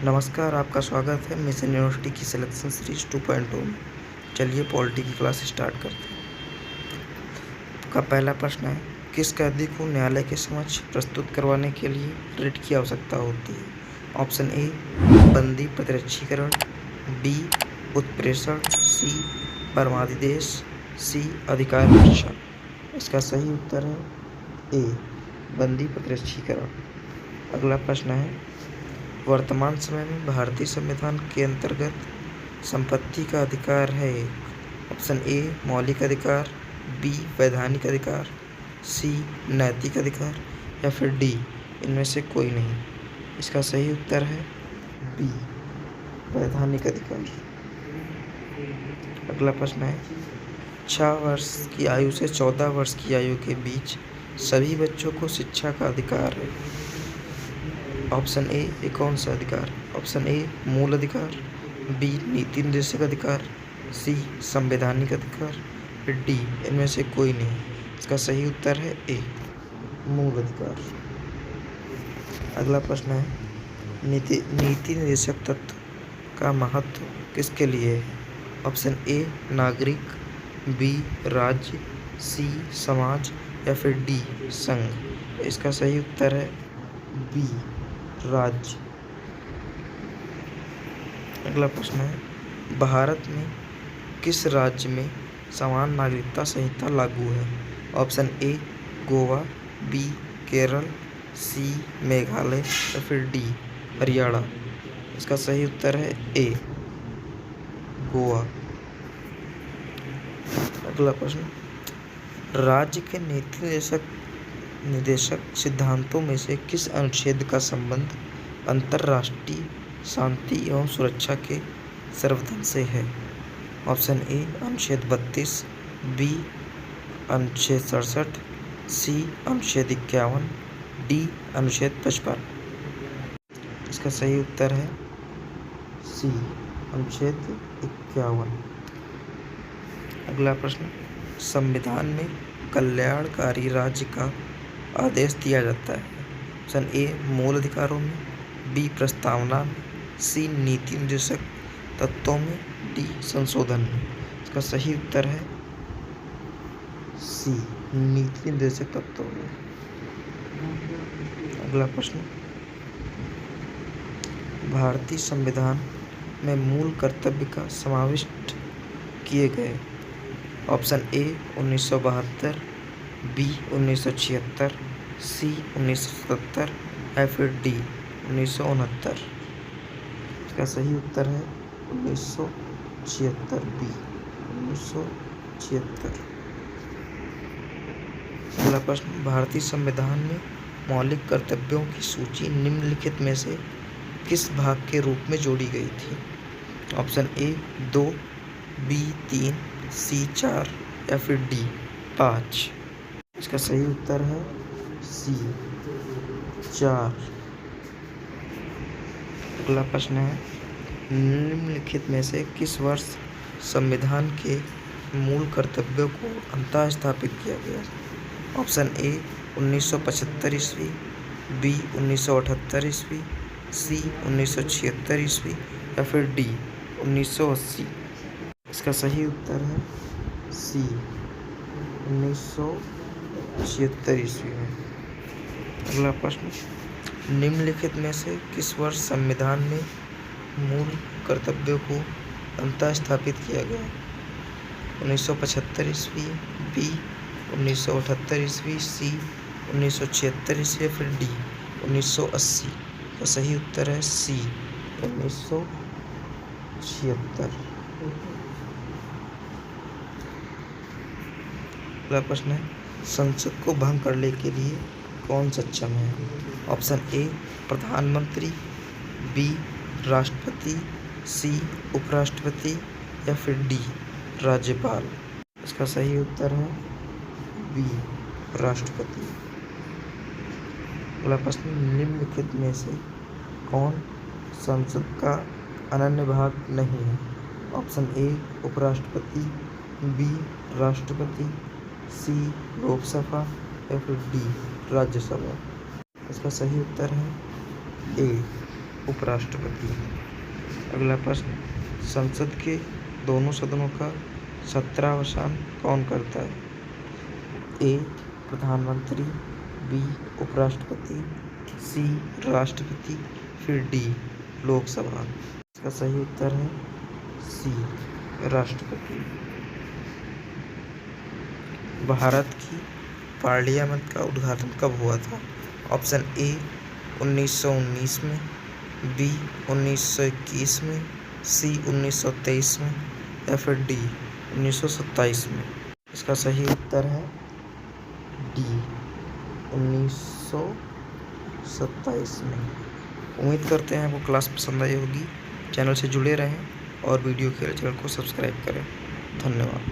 नमस्कार, आपका स्वागत है मिशन यूनिवर्सिटी की सिलेक्शन सीरीज 2.0 में। चलिए पॉलिटी की क्लास स्टार्ट करते हैं। आपका पहला प्रश्न है, किस कैदी को न्यायालय के समक्ष प्रस्तुत करवाने के लिए रिट की आवश्यकता होती है? ऑप्शन ए, बंदी प्रतिरक्षीकरण, बी, उत्प्रेषण, सी, परमादेश, सी, अधिकार परीक्षण। इसका सही उत्तर है ए, बंदी प्रतिरक्षीकरण। अगला प्रश्न है, वर्तमान समय में भारतीय संविधान के अंतर्गत संपत्ति का अधिकार है? ऑप्शन ए, मौलिक अधिकार, बी, वैधानिक अधिकार, सी, नैतिक अधिकार, या फिर डी, इनमें से कोई नहीं। इसका सही उत्तर है बी, वैधानिक अधिकार। अगला प्रश्न है, 6 वर्ष की आयु से 14 वर्ष की आयु के बीच सभी बच्चों को शिक्षा का अधिकार है। ऑप्शन ए, ये कौन सा अधिकार? ऑप्शन ए, मूल अधिकार, बी, नीति निर्देशक अधिकार, सी, संवैधानिक अधिकार, फिर डी, इनमें से कोई नहीं। इसका सही उत्तर है ए, मूल अधिकार। अगला प्रश्न है, नीति निर्देशक तत्व का महत्व किसके लिए है? ऑप्शन ए, नागरिक, बी, राज्य, सी, समाज, या फिर डी, संघ। इसका सही उत्तर है बी, राज्य। अगला प्रश्न है, भारत में किस राज्य में समान नागरिकता संहिता लागू है? Option A, Goa, B, Kerala, C, Meghalaya, या फिर डी, हरियाणा। इसका सही उत्तर है ए, गोवा। अगला प्रश्न, राज्य के नीति निर्देशक सिद्धांतों में से किस अनुच्छेद का संबंध अंतर्राष्ट्रीय शांति एवं सुरक्षा के संवर्धन से है? ऑप्शन ए, अनुच्छेद 32, बी, अनुच्छेद 67, सी, अनुच्छेद 51, डी, अनुच्छेद 55। इसका सही उत्तर है सी, अनुच्छेद 51। अगला प्रश्न, संविधान में कल्याणकारी राज्य का आदेश दिया जाता है। ऑप्शन ए, मूल अधिकारों में, बी, प्रस्तावना में, सी, नीति निर्देशक तत्वों में, डी, संशोधन में। इसका सही उत्तर है सी, नीति निर्देशक तत्वों में। अगला प्रश्न, भारतीय संविधान में मूल कर्तव्य का समाविष्ट किए गए। ऑप्शन ए, 1972, बी, 1976, सी, 1977, या फिर डी, 1969। इसका सही उत्तर है 1976, बी, 1976। अगला प्रश्न, भारतीय संविधान में मौलिक कर्तव्यों की सूची निम्नलिखित में से किस भाग के रूप में जोड़ी गई थी? ऑप्शन ए, 2, बी, 3, सी, 4, या फिर डी, 5। इसका सही उत्तर है सी, 4। अगला प्रश्न है, निम्नलिखित में से किस वर्ष संविधान के मूल कर्तव्यों को अंततः स्थापित किया गया? ऑप्शन ए, 1975 ईस्वी, बी, 1978 ईस्वी, सी, 1976 ईस्वी, या फिर डी, 1980। इसका सही उत्तर है सी, 1976 ईस्वी में। अगला प्रश्न, निम्नलिखित में से किस वर्ष संविधान में मूल कर्तव्यों को अंततः स्थापित किया गया? 1975 ईस्वी, बी, 1978 ईस्वी, सी, 1976 ईस्वी, या फिर डी, 1980। तो सही उत्तर है सी, 1976। अगला प्रश्न है, संसद को भंग करने के लिए कौन सक्षम है? ऑप्शन ए, प्रधानमंत्री, बी, राष्ट्रपति, सी, उपराष्ट्रपति, या फिर डी, राज्यपाल। इसका सही उत्तर है बी, राष्ट्रपति। अगला प्रश्न, निम्नलिखित में से कौन संसद का अनन्य भाग नहीं है? ऑप्शन ए, उपराष्ट्रपति, बी, राष्ट्रपति, सी, लोकसभा, या फिर डी, राज्यसभा। इसका सही उत्तर है ए, उपराष्ट्रपति। अगला प्रश्न, संसद के दोनों सदनों का सत्रावसान कौन करता है? ए प्रधानमंत्री, बी उपराष्ट्रपति, सी राष्ट्रपति, फिर डी लोकसभा। इसका सही उत्तर है सी राष्ट्रपति। भारत की पार्लियामेंट का उद्घाटन कब हुआ था? ऑप्शन ए 1919 में, बी 1921 में, सी 1923 में या फिर डी 1927 में। इसका सही उत्तर है डी 1927 में। उम्मीद करते हैं आपको क्लास पसंद आई होगी। चैनल से जुड़े रहें और वीडियो के चैनल को सब्सक्राइब करें। धन्यवाद।